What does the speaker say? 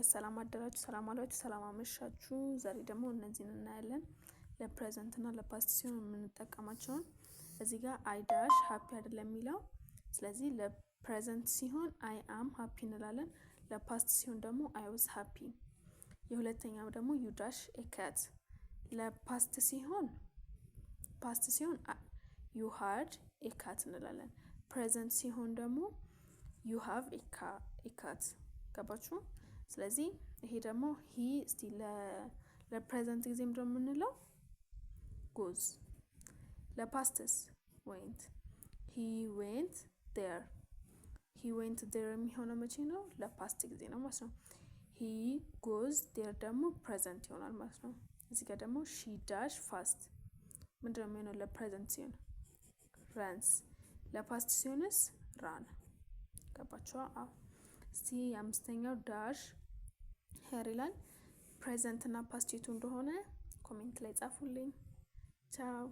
ጋይስ ሰላም አደራችሁ፣ ሰላም አላችሁ፣ ሰላም አመሻችሁ። ዛሬ ደግሞ እነዚህን እናያለን። ለፕሬዘንት እና ለፓስት ሲሆን የምንጠቀማቸውን እዚህ ጋር አይ ዳሽ ሃፒ አይደለም የሚለው። ስለዚህ ለፕሬዘንት ሲሆን አይ አም ሃፒ እንላለን። ለፓስት ሲሆን ደግሞ አይ ዋዝ ሃፒ። የሁለተኛው ደግሞ ዩ ዳሽ ኤ ካት። ለፓስት ሲሆን ዩ ሃድ ኤ ካት እንላለን። ፕሬዘንት ሲሆን ደግሞ ዩ ሃቭ ኤ ካት። ገባችሁ? ስለዚህ ይሄ ደግሞ ሂ እስቲ ለፕሬዘንት ጊዜም ደግሞ የምንለው ጎዝ። ለፓስትስ ዌንት፣ ሂ ዌንት ዴር። ሂ ዌንት ዴር የሚሆነው መቼ ነው? ለፓስት ጊዜ ነው ማለት ነው። ሂ ጎዝ ዴር ደግሞ ፕሬዘንት ይሆናል ማለት ነው። እዚህ ጋር ደግሞ ሺ ዳሽ ፋስት ምንድነው የሚሆነው? ለፕሬዘንት ሲሆን ራንስ፣ ለፓስት ሲሆንስ ራን። ገባችኋ? እስቲ አምስተኛው ዳሽ ሄር ይላል። ፕሬዘንት እና ፓስት የቱ እንደሆነ ኮሜንት ላይ ጻፉልኝ። ቻው